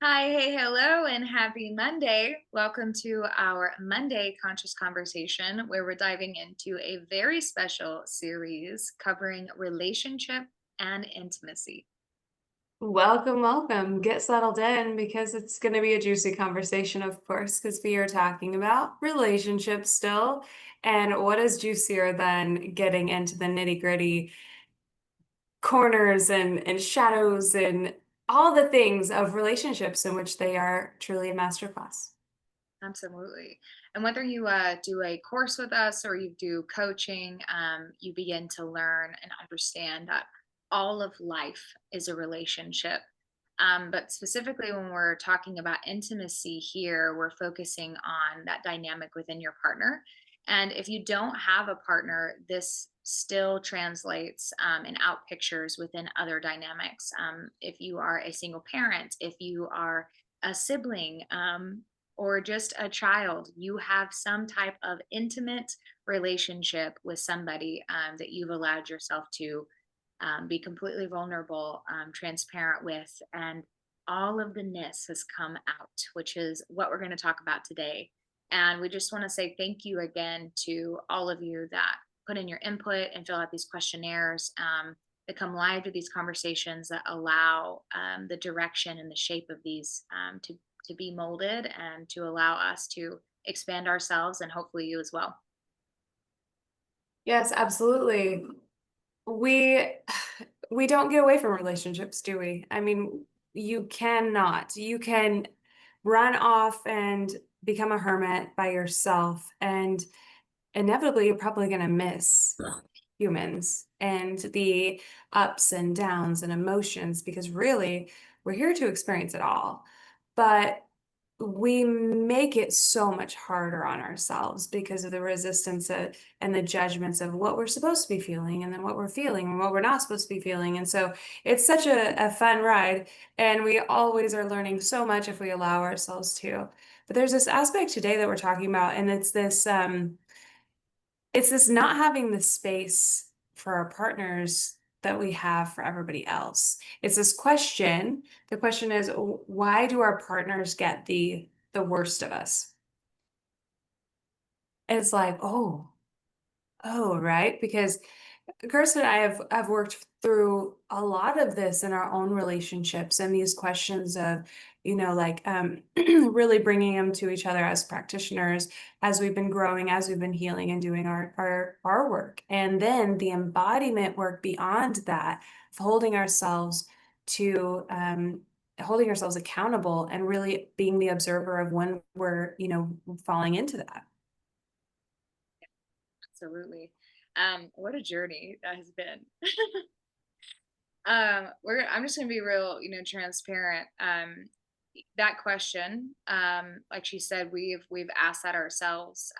Hi, hey, hello, and happy Monday. Welcome to our Monday Conscious Conversation, where we're diving into a very special series covering relationship and intimacy. Welcome, welcome. Get settled in because it's going to be a juicy conversation, of course, because we are talking about relationships still. And what is juicier than getting into the nitty-gritty corners and shadows and all the things of relationships in which they are truly a masterclass. Absolutely. And whether you do a course with us or you do coaching, you begin to learn and understand that all of life is a relationship. But specifically, when we're talking about intimacy here, we're focusing on that dynamic within your partner. And if you don't have a partner, this still translates and out pictures within other dynamics. If you are a single parent, if you are a sibling, or just a child, you have some type of intimate relationship with somebody that you've allowed yourself to be completely vulnerable, transparent with, and all of the ness has come out, which is what we're going to talk about today. And we just want to say thank you again to all of you that put in your input and fill out these questionnaires. That come live to these conversations that allow the direction and the shape of these to be molded and to allow us to expand ourselves and hopefully you as well. Yes, absolutely. We we don't get away from relationships, do we? I mean, you cannot. You can run off and become a hermit by yourself, and inevitably you're probably going to miss humans and the ups and downs and emotions because really we're here to experience it all. But we make it so much harder on ourselves because of the resistance and the judgments of what we're supposed to be feeling and then what we're feeling and what we're not supposed to be feeling. And so it's such a fun ride. And we always are learning so much if we allow ourselves to. But there's this aspect today that we're talking about, and it's this not having the space for our partners that we have for everybody else. It's this question. The question is, why do our partners get the worst of us? And it's like, oh, right? Because Kirsten and I have worked through a lot of this in our own relationships and these questions of, like really bringing them to each other as practitioners as we've been growing, as we've been healing and doing our work. And then the embodiment work beyond that, of to holding ourselves accountable and really being the observer of when we're, falling into that. Absolutely. What a journey that has been. I'm just gonna be real, transparent. That question, like she said, we've asked that ourselves.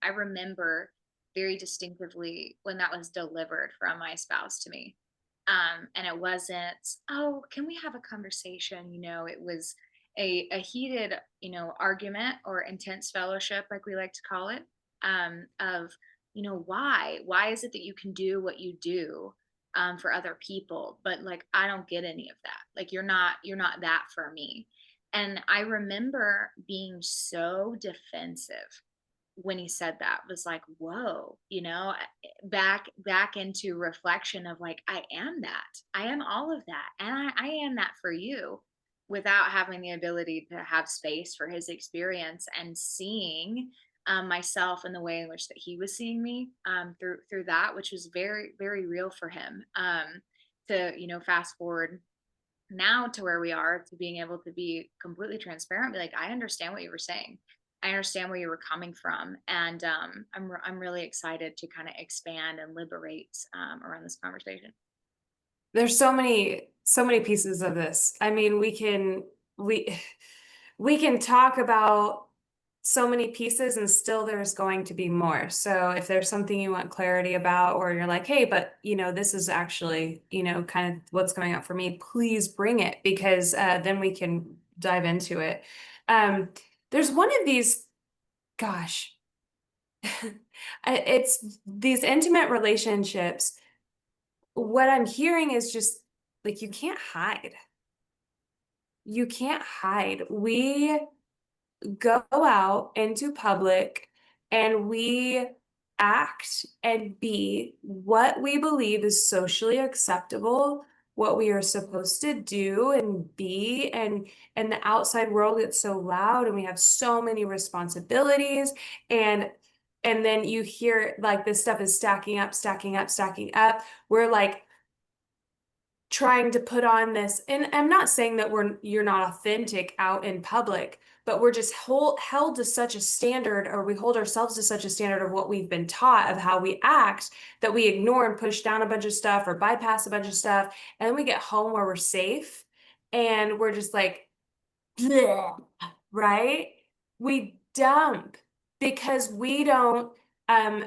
I remember very distinctively when that was delivered from my spouse to me. And it wasn't, oh, can we have a conversation? It was a heated, argument or intense fellowship, like we like to call it, of, why is it that you can do what you do for other people, but like I don't get any of that. Like you're not that for me. And I remember being so defensive when he said that. Was like, whoa, back into reflection of like, I am that. I am all of that. And I am that for you without having the ability to have space for his experience and seeing myself in the way in which that he was seeing me through that, which was very, very real for him. To, fast forward now to where we are, to being able to be completely transparent, be like, I understand what you were saying. I understand where you were coming from, and I'm really excited to kind of expand and liberate around this conversation. There's so many pieces of this. I mean, we we can talk about so many pieces and still there's going to be more. So if there's something you want clarity about or you're like, "Hey, but this is actually, kind of what's coming up for me," please bring it because then we can dive into it. Um, there's one of these, gosh, it's these intimate relationships. What I'm hearing is just like you can't hide. You can't hide. We go out into public and we act and be what we believe is socially acceptable, what we are supposed to do and be, and the outside world gets so loud and we have so many responsibilities, and then you hear like this stuff is stacking up, stacking up, stacking up. We're like trying to put on this, and I'm not saying that you're not authentic out in public, but we're just held to such a standard, or we hold ourselves to such a standard of what we've been taught of how we act, that we ignore and push down a bunch of stuff or bypass a bunch of stuff, and then we get home where we're safe and we're just like, bleh, right? We dump because we don't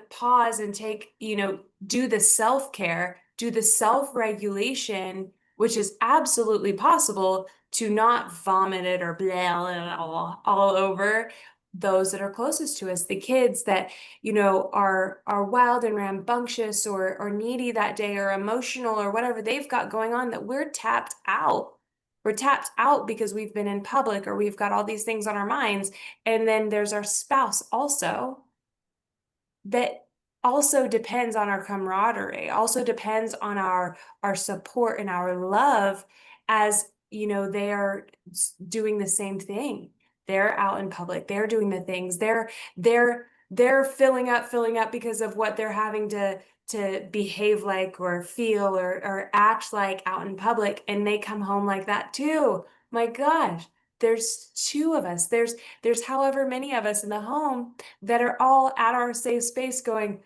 pause and take, do the self-care, do the self-regulation, which is absolutely possible to not vomit it or blah, blah, all over those that are closest to us, the kids that, are wild and rambunctious or needy that day or emotional or whatever they've got going on, that we're tapped out because we've been in public or we've got all these things on our minds. And then there's our spouse also, that also depends on our camaraderie, also depends on our support and our love, as they are doing the same thing. They're out in public, they're doing the things, they're filling up because of what they're having to behave like or feel or act like out in public, and they come home like that too. My gosh, there's two of us, there's however many of us in the home that are all at our safe space going,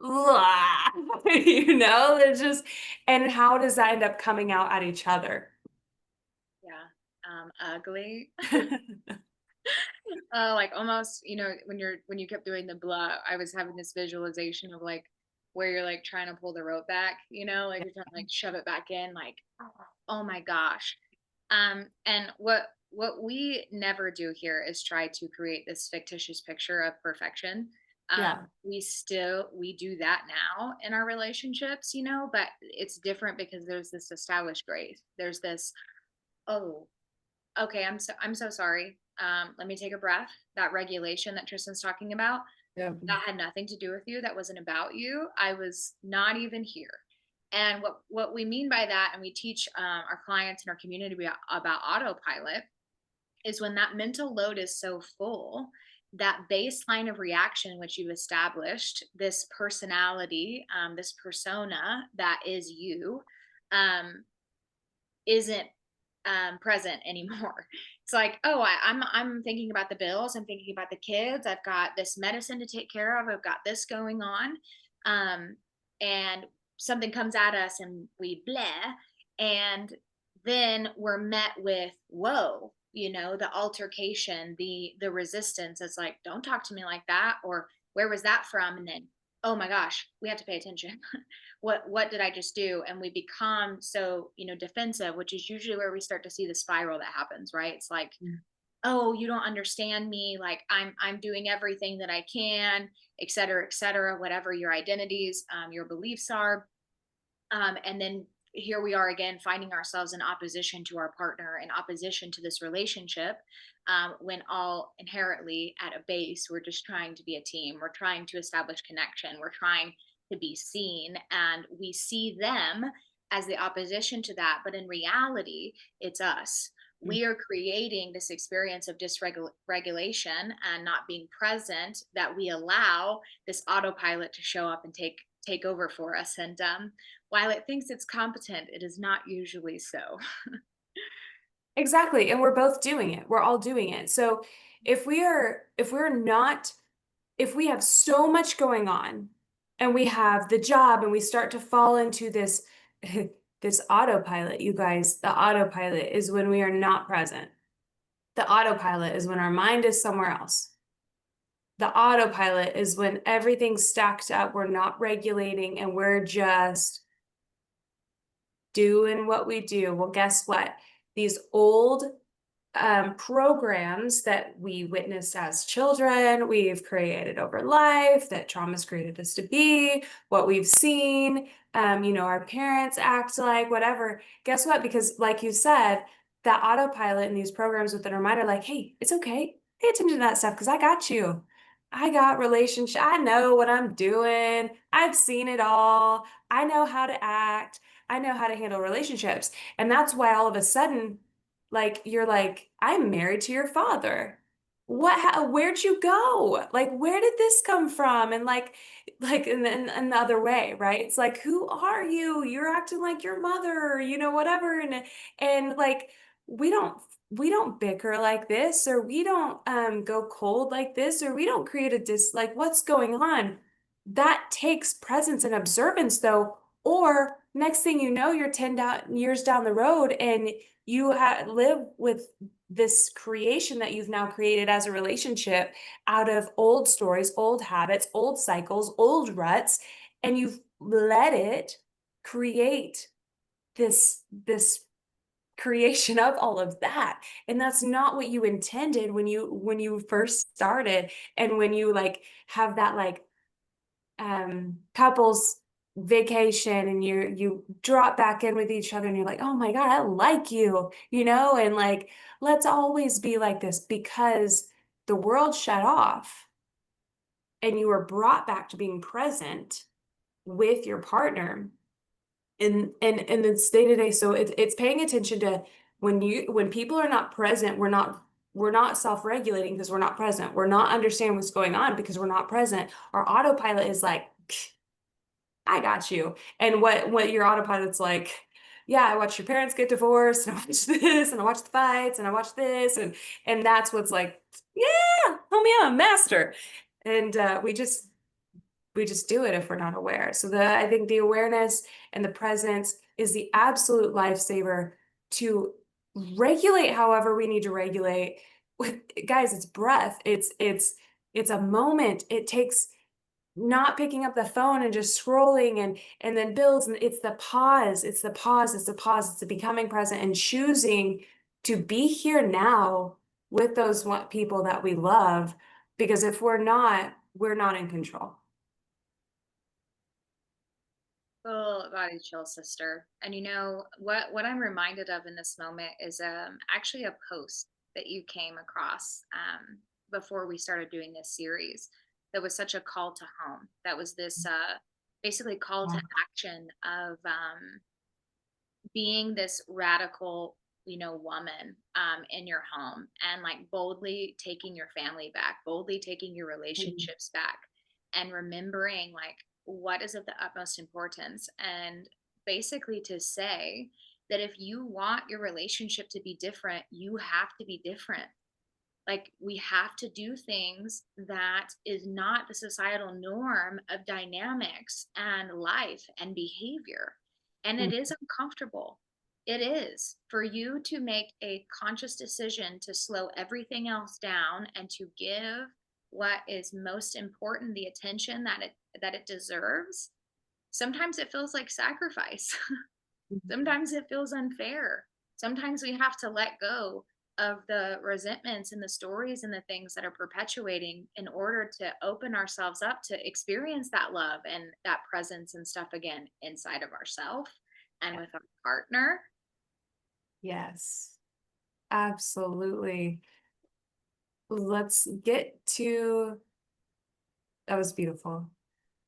"Ugh," it's just, and how does that end up coming out at each other? Yeah. Ugly. Like almost, when you kept doing the blah, I was having this visualization of like where you're like trying to pull the rope back, like you're trying to like shove it back in, like, oh my gosh. And what we never do here is try to create this fictitious picture of perfection. Yeah. We do that now in our relationships, but it's different because there's this established grace. There's this, oh, okay, I'm so sorry. Let me take a breath. That regulation that Tristan's talking about, Yeah. that had nothing to do with you. That wasn't about you. I was not even here. And what we mean by that, and we teach our clients in our community about autopilot, is when that mental load is so full, that baseline of reaction which you've established, this personality, this persona that is you, um, isn't present anymore. It's like, oh, I'm thinking about the bills, I'm thinking about the kids, I've got this medicine to take care of, I've got this going on, and something comes at us and we bleh, and then we're met with whoa, the altercation, the resistance. It's like, don't talk to me like that, or where was that from? And then, oh my gosh, we have to pay attention. What did I just do? And we become so, defensive, which is usually where we start to see the spiral that happens, right? It's like, Mm. oh, you don't understand me, like I'm doing everything that I can, et cetera, whatever your identities, your beliefs are. And then here we are again finding ourselves in opposition to our partner, in opposition to this relationship, when all inherently at a base we're just trying to be a team, we're trying to establish connection, we're trying to be seen, and we see them as the opposition to that, but in reality it's us. Mm. We are creating this experience of dysregulation and not being present, that we allow this autopilot to show up and take over for us. And while it thinks it's competent, it is not usually so. Exactly, and we're both doing it. We're all doing it. So if we're not, if we have so much going on and we have the job and we start to fall into this this autopilot, you guys, the autopilot is when we are not present. The autopilot is when our mind is somewhere else. The autopilot is when everything's stacked up, we're not regulating, and we're just doing what we do. Well, guess what? These old programs that we witnessed as children, we've created over life, that trauma's created us to be, what we've seen, our parents act like, whatever. Guess what? Because, like you said, that autopilot and these programs with a reminder like, "Hey, it's okay. Pay attention to that stuff because I got you. I got relationship. I know what I'm doing. I've seen it all. I know how to act. I know how to handle relationships." And that's why all of a sudden, like, you're like, "I'm married to your father. Where'd you go? Like, where did this come from?" And like, and then and the other way, right? It's like, "Who are you? You're acting like your mother, whatever." And like, we don't we don't bicker like this, or we don't go cold like this, or we don't create a like, what's going on? That takes presence and observance though. Or next thing you know, you're 10 years down the road and you live with this creation that you've now created as a relationship out of old stories, old habits, old cycles, old ruts, and you've let it create this creation of all of that. And that's not what you intended when you first started, and when you like have that like couples vacation, and you drop back in with each other and you're like, "Oh my god, I like you," and like, let's always be like this, because the world shut off and you were brought back to being present with your partner and it's day to day. So it's paying attention to when people are not present, we're not self-regulating because we're not present. We're not understanding what's going on because we're not present. Our autopilot is like, "I got you." And what your autopilot's like, "Yeah, I watched your parents get divorced, and I watched this, and I watched the fights, and I watched this," and that's what's like, "Yeah, homie, I'm a master." And we just do it if we're not aware. So I think the awareness and the presence is the absolute lifesaver to regulate however we need to regulate. Guys, it's breath. It's a moment. It takes not picking up the phone and just scrolling and then builds, and it's the pause. It's the pause. It's the pause. It's the becoming present and choosing to be here now with those people that we love, because if we're not in control. Full body chill, sister. And what I'm reminded of in this moment is actually a post that you came across before we started doing this series. That was such a call to home. That was this basically call to action of being this radical, woman in your home, and like boldly taking your family back, boldly taking your Mhm. relationships back, and remembering like what is of the utmost importance, and basically to say that if you want your relationship to be different, you have to be different. Like, we have to do things that is not the societal norm of dynamics and life and behavior. And it is uncomfortable. It is for you to make a conscious decision to slow everything else down and to give what is most important the attention that it deserves. Sometimes it feels like sacrifice. Mhm. Sometimes it feels unfair. Sometimes we have to let go of the resentments and the stories and the things that are perpetuating in order to open ourselves up to experience that love and that presence and stuff again inside of ourselves and Yeah. with our partner. Yes, absolutely. Let's get to that was beautiful.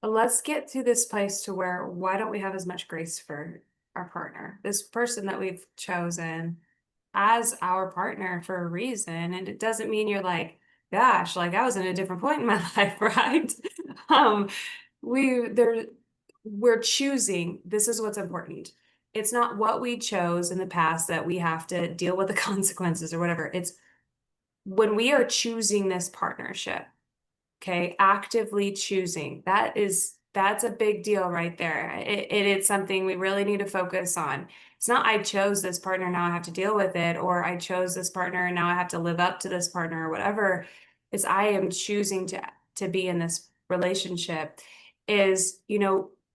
Let's get to this place to where why don't we have as much grace for our partner? This person that we've chosen as our partner for a reason. And it doesn't mean you're like, gosh, like I was in a different point in my life, right? Um, we there we're choosing. This is what's important. It's not what we chose in the past that we have to deal with the consequences or whatever. It's when we are choosing this partnership. Okay, actively choosing. That's a big deal right there. It is something we really need to focus on. It's not I chose this partner, now I have to deal with it, or I chose this partner and now I have to live up to this partner or whatever. It's I am choosing to be in this relationship. Is,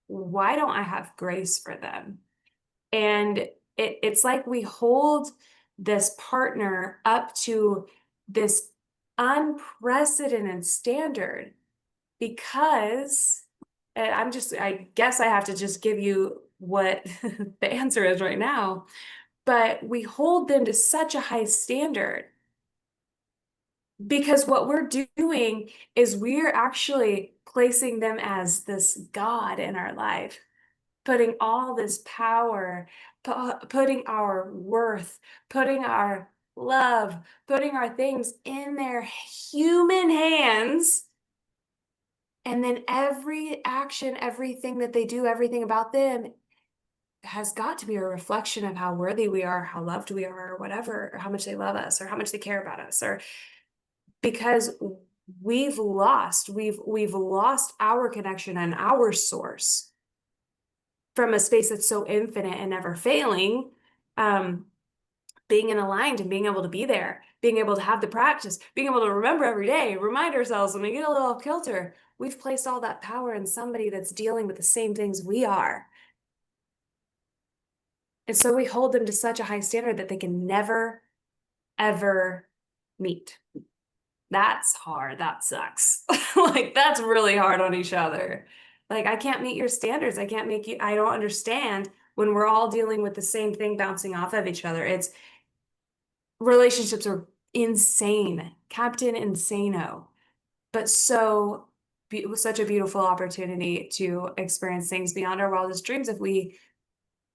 why don't I have grace for them? And it's like we hold this partner up to this unprecedented standard, because and I guess I have to just give you what the answer is right now. but we hold them to such a high standard because what we're doing is we're actually placing them as this God in our life, putting all this power, putting our worth, putting our love, putting our things in their human hands. And then every action, everything that they do, everything about them has got to be a reflection of how worthy we are, how loved we are, or whatever, or how much they love us, or how much they care about us, or because we've lost our connection and our source from a space that's so infinite and never failing. Um, being in aligned and being able to be there, being able to have the practice, being able to remember every day, remind ourselves when we get a little off kilter, we've placed all that power in somebody that's dealing with the same things we are. And so we hold them to such a high standard that they can never, ever meet. That's hard. That sucks. Like, that's really hard on each other. Like, I can't meet your standards. I can't make you, I don't understand when we're all dealing with the same thing bouncing off of each other. It's relationships are insane, Captain Insano, but so it was such a beautiful opportunity to experience things beyond our wildest dreams if we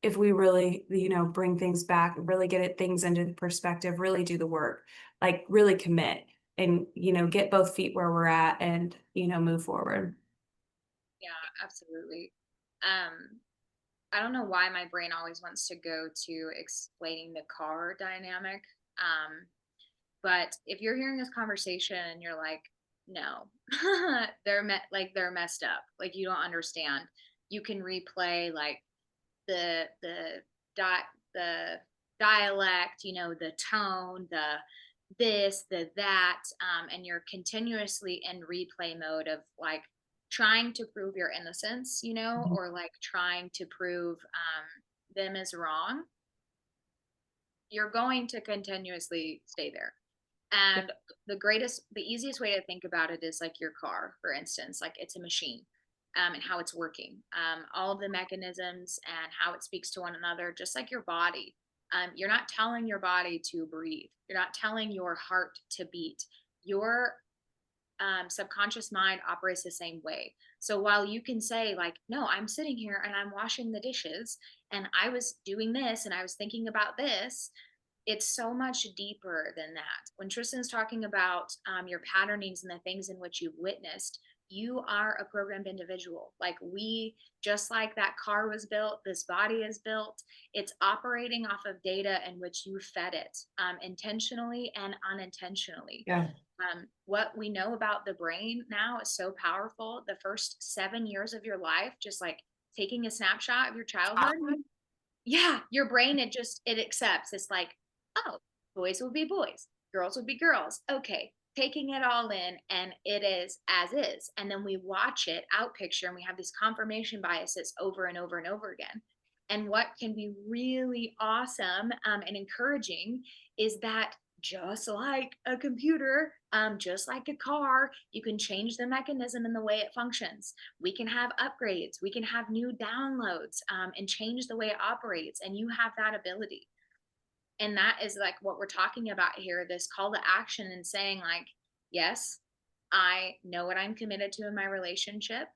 really, bring things back, really get things into the perspective, really do the work, like really commit and, get both feet where we're at and, move forward. Yeah, absolutely. Um, I don't know why my brain always wants to go to explaining the car dynamic. Um, but if you're hearing this conversation and you're like, no, they're messed up. Like you don't understand. You can replay like the di- the dialect, the tone, the this, the that, and you're continuously in replay mode of like trying to prove your innocence, Mhm. or like trying to prove them is wrong. You're going to continuously stay there. Yeah. And the easiest way to think about it is like your car, for instance, like it's a machine, and how it's working, all of the mechanisms and how it speaks to one another, just like your body. You're not telling your body to breathe, you're not telling your heart to beat. Your subconscious mind operates the same way. So while you can say, like, no, I'm sitting here and I'm washing the dishes and I was doing this and I was thinking about this, it's so much deeper than that. When Tristan's talking about your patternings and the things in which you've witnessed, you are a programmed individual. Like just like that car was built, this body is built. It's operating off of data in which you fed it, intentionally and unintentionally. Yeah. What we know about the brain now is so powerful. The first 7 years of your life, just like taking a snapshot of your childhood, yeah, your brain, it accepts. It's like, oh, boys will be boys, girls will be girls. Okay, taking it all in, and it is as is. And then we watch it out picture, and we have these confirmation biases over and over and over again. And what can be really awesome, and encouraging is that just like a computer, just like a car, you can change the mechanism and the way it functions. We can have upgrades, we can have new downloads, and change the way it operates, and you have that ability. And that is like what we're talking about here, this call to action and saying like, yes, I know what I'm committed to in my relationship.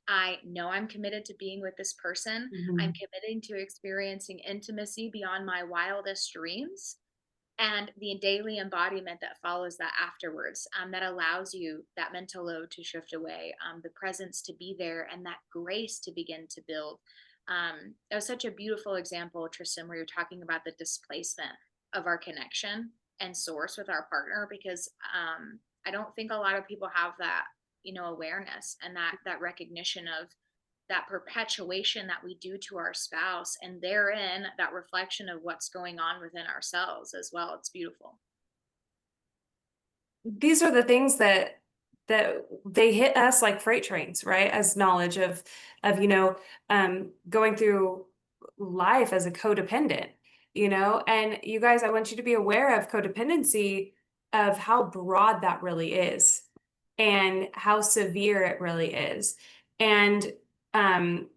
I know I'm committed to being with this person. I'm Mhm. committing to experiencing intimacy beyond my wildest dreams, and the daily embodiment that follows that afterwards, that allows you that mental load to shift away, the presence to be there, and that grace to begin to build. It was such a beautiful example, Tristan, where you're talking about the displacement of our connection and source with our partner, because I don't think a lot of people have that, awareness and that recognition of that perpetuation that we do to our spouse, and therein that reflection of what's going on within ourselves as well. It's beautiful. These are the things that they hit us like freight trains, right? As knowledge of going through life as a codependent, and you guys, I want you to be aware of codependency, of how broad that really is and how severe it really is. And um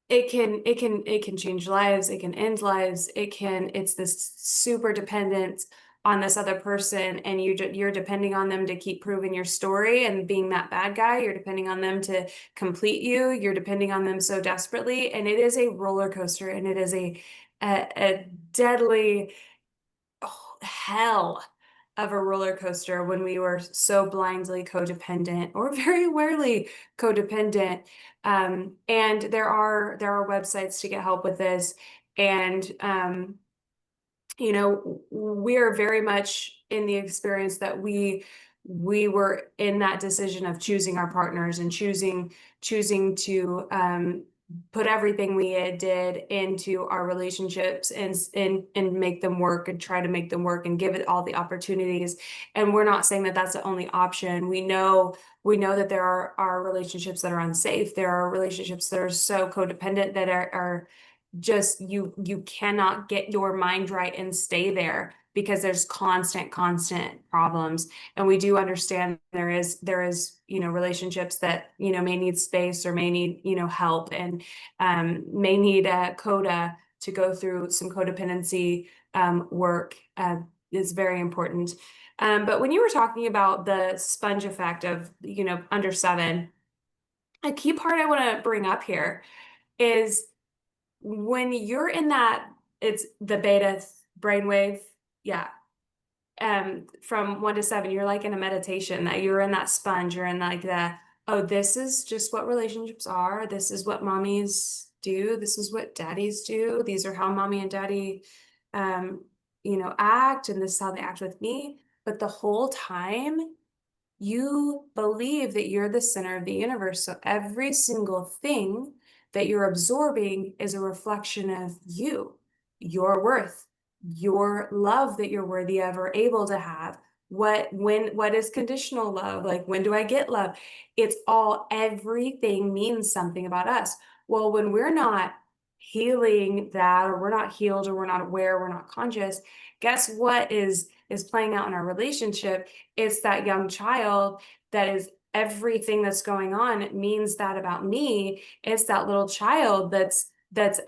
it can change lives, it can end lives, it's this super dependent on this other person, and you're depending on them to keep proving your story and being that bad guy, you're depending on them to complete you, you're depending on them so desperately, and it is a roller coaster, and it is a deadly hell of a roller coaster when we were so blindly codependent or very rarely codependent. And there are websites to get help with this. And we're very much in the experience that we were in that decision of choosing our partners and choosing to put everything we did into our relationships and make them work and try to make them work and give it all the opportunities. And we're not saying that that's the only option. We know that there are relationships that are unsafe. There are relationships that are so codependent that are just you cannot get your mind right and stay there because there's constant problems. And we do understand there is relationships that may need space or may need help, and may need a coda to go through some codependency work is very important. But when you were talking about the sponge effect of under 7, a key part I want to bring up here is when you're in that, it's the beta brainwave, yeah. From 1 to 7, you're like in a meditation, that you're in that sponge, you're in like the, oh, this is just what relationships are. This is what mommies do. This is what daddies do. These are how mommy and daddy, act, and this is how they act with me. But the whole time, you believe that you're the center of the universe. So every single thing that you're absorbing is a reflection of you, your worth, your love that you're worthy of or able to have. What is conditional love? Like, when do I get love? It's all, everything means something about us. Well, when we're not healing that, or we're not healed, or we're not aware, we're not conscious, guess what is playing out in our relationship? It's that young child that is, everything that's going on, it means that about me. It's that little child that's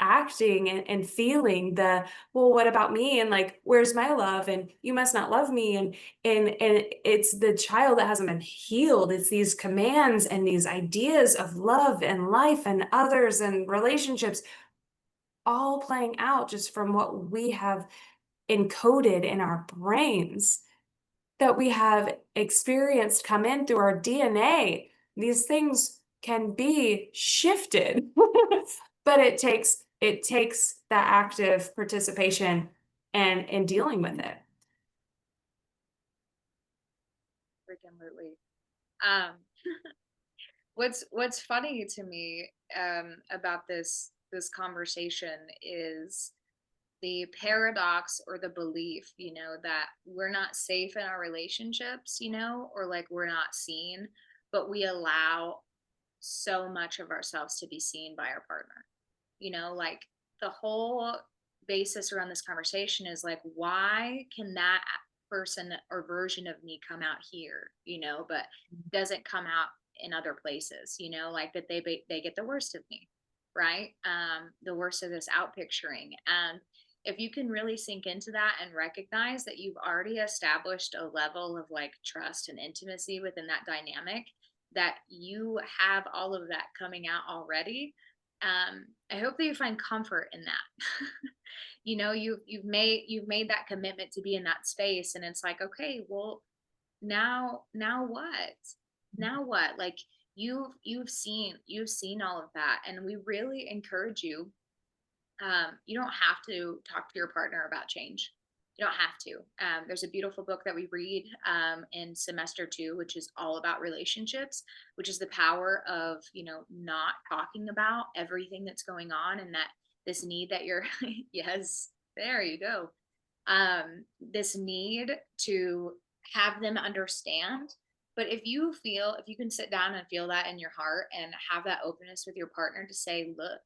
acting and feeling the, well, what about me, and like, where's my love, and you must not love me, and it's the child that hasn't been healed. It's these commands and these ideas of love and life and others and relationships all playing out just from what we have encoded in our brains, that we have experienced come in through our DNA. These things can be shifted, but it takes that active participation and dealing with it. Freaking absolutely. Um, what's funny to me about this conversation is the paradox or the belief, that we're not safe in our relationships, or like we're not seen, but we allow so much of ourselves to be seen by our partner. Like the whole basis around this conversation is like, why can that person or version of me come out here, but doesn't come out in other places, like that they get the worst of me, right? The worst of this out picturing. And if you can really sink into that and recognize that you've already established a level of like trust and intimacy within that dynamic, that you have all of that coming out already. I hope that you find comfort in that. You've made that commitment to be in that space, and it's like, okay, well, now what? Now what? Like, you've seen all of that, and we really encourage you. You don't have to talk to your partner about change. You don't have to. There's a beautiful book that we read in semester 2, which is all about relationships, which is the power of, not talking about everything that's going on, and that this need that you're, yes, there you go. This need to have them understand. But if you can sit down and feel that in your heart and have that openness with your partner to say, look,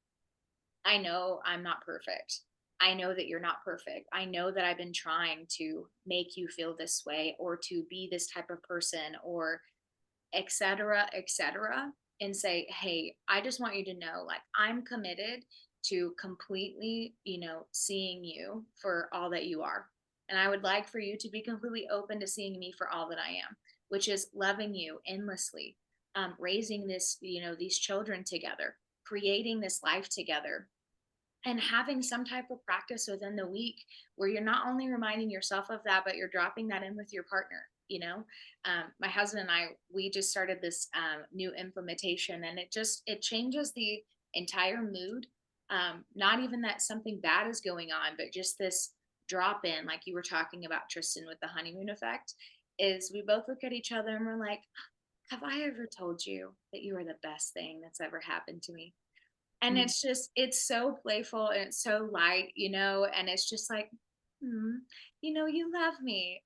I know I'm not perfect. I know that you're not perfect. I know that I've been trying to make you feel this way or to be this type of person or et cetera, et cetera. and say, hey, I just want you to know, like, I'm committed to completely, seeing you for all that you are. And I would like for you to be completely open to seeing me for all that I am, which is loving you endlessly, raising this, these children together, creating this life together, and having some type of practice within the week where you're not only reminding yourself of that, but you're dropping that in with your partner. My husband and I, we just started this new implementation, and it changes the entire mood. Not even that something bad is going on, but just this drop in, like you were talking about, Tristan, with the honeymoon effect, is we both look at each other and we're like, have I ever told you that you are the best thing that's ever happened to me? And Mm. it's so playful and it's so light, and it's just like, "Hmm, you love me.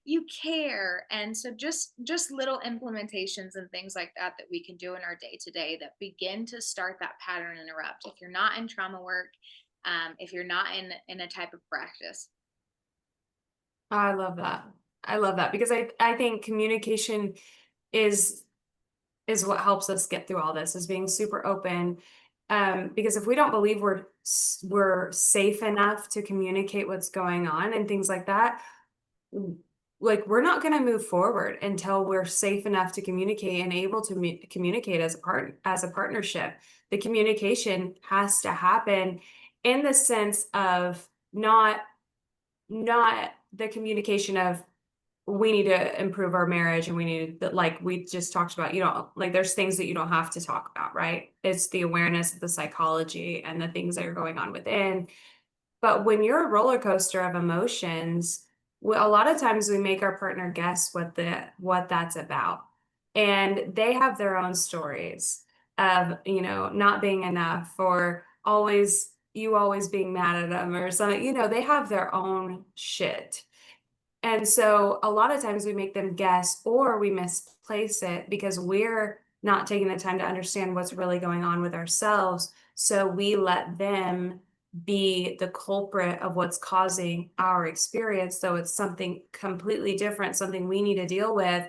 You care." And so just little implementations and things like that that we can do in our day to day that begin to start that pattern interrupt. If you're not in trauma work, if you're not in a type of practice. I love that. I love that because I think communication is is what helps us get through all this, is being super open. Because if we don't believe we're safe enough to communicate what's going on and things like that, w- like we're not going to move forward until we're safe enough to communicate and able to communicate as as a partnership. The communication has to happen in the sense of not the communication of we need to improve our marriage and we need that, like we just talked about, like there's things that you don't have to talk about, right? It's the awareness of the psychology and the things that are going on within. But when you're a roller coaster of emotions, a lot of times we make our partner guess what that's about. And they have their own stories of, not being enough, or always being mad at them or something. They have their own shit. And so a lot of times we make them guess or we misplace it because we're not taking the time to understand what's really going on with ourselves. So we let them be the culprit of what's causing our experience. So it's something completely different, something we need to deal with.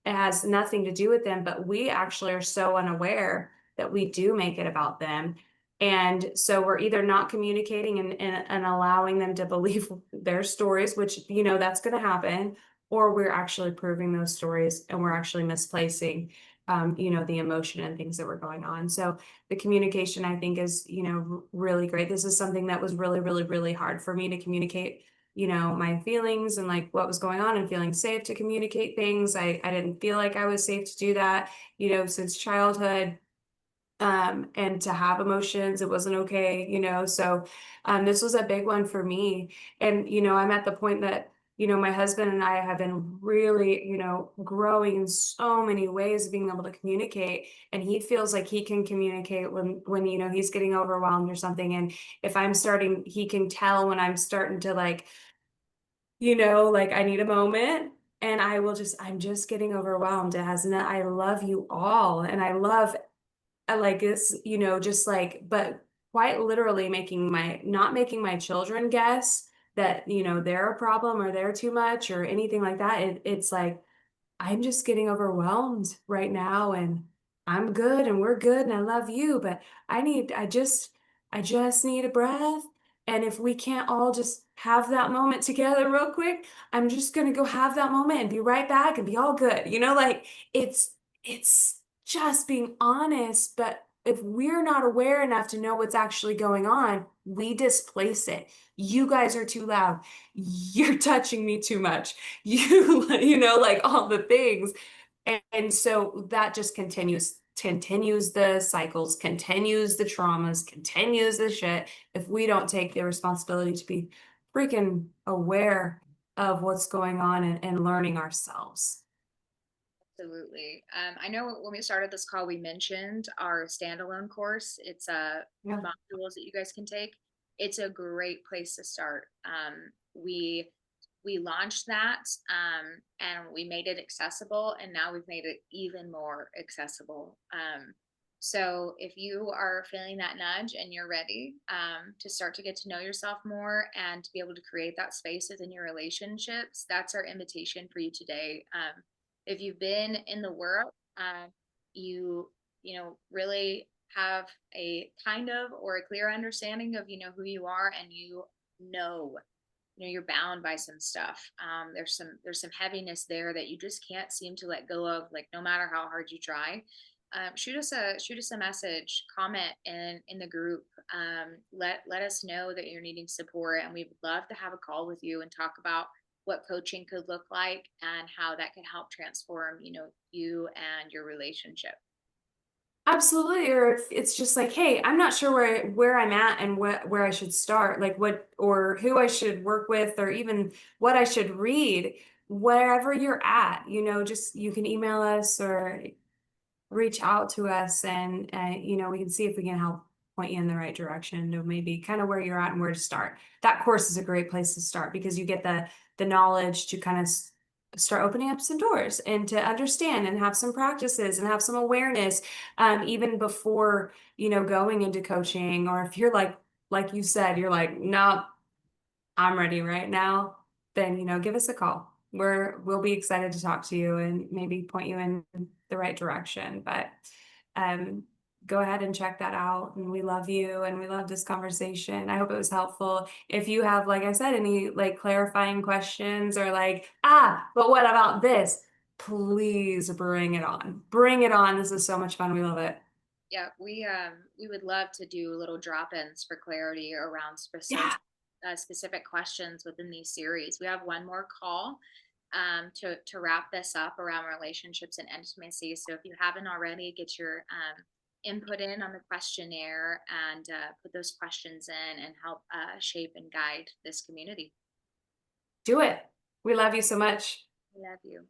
It has nothing to do with them, but we actually are so unaware that we do make it about them. And so we're either not communicating and allowing them to believe their stories, which, that's going to happen, or we're actually proving those stories and we're actually misplacing, the emotion and things that were going on. So the communication, I think, is, really great. This is something that was really, really, really hard for me to communicate, my feelings and like what was going on and feeling safe to communicate things. I didn't feel like I was safe to do that, since childhood, and to have emotions, it wasn't okay, so this was a big one for me. And I'm at the point that my husband and I have been really, growing in so many ways of being able to communicate, and he feels like he can communicate when he's getting overwhelmed or something. And if I'm starting, he can tell when I'm starting to like, like I need a moment. And I'm just getting overwhelmed. It has not, I love you all. And I like this, just like, but quite literally not making my children guess that, they're a problem or they're too much or anything like that. It's like, I'm just getting overwhelmed right now and I'm good and we're good and I love you, but I just need a breath. And if we can't all just have that moment together real quick, I'm just going to go have that moment and be right back and be all good. Like it's just being honest, but if we're not aware enough to know what's actually going on, we displace it. You guys are too loud. You're touching me too much. Like all the things. And so that just continues the cycles, continues the traumas, continues the shit if we don't take the responsibility to be freaking aware of what's going on and learning ourselves. Absolutely. I know when we started this call, we mentioned our standalone course. It's Yeah. modules that you guys can take. It's a great place to start. We launched that, and we made it accessible, and now we've made it even more accessible. So if you are feeling that nudge and you're ready, to start to get to know yourself more and to be able to create that space within your relationships, that's our invitation for you today. If you've been in the world, you really have a kind of or a clear understanding of, who you are, and know you're bound by some stuff. There's some heaviness there that you just can't seem to let go of, like, no matter how hard you try. Shoot us a message, comment in the group. Let us know that you're needing support, and we would love to have a call with you and talk about what coaching could look like and how that could help transform, you and your relationship. Absolutely, or if it's just like, "Hey, I'm not sure where I'm at and where I should start, like what or who I should work with or even what I should read." Wherever you're at, just you can email us or reach out to us and we can see if we can help point you in the right direction to maybe kind of where you're at and where to start. That course is a great place to start because you get the knowledge to kind of start opening up some doors and to understand and have some practices and have some awareness, even before going into coaching. Or if you're like you said, you're like, no, I'm ready right now, then, give us a call. We'll be excited to talk to you and maybe point you in the right direction. But um, go ahead and check that out. And we love you and we love this conversation. I hope it was helpful. If you have, like I said, any like clarifying questions or like, but what about this? Please bring it on. Bring it on. This is so much fun. We love it. Yeah, we would love to do little drop-ins for clarity around Yeah. specific questions within these series. We have one more call to wrap this up around relationships and intimacy. So if you haven't already, get your input in on the questionnaire and put those questions in and help shape and guide this community. Do it. We love you so much. I love you.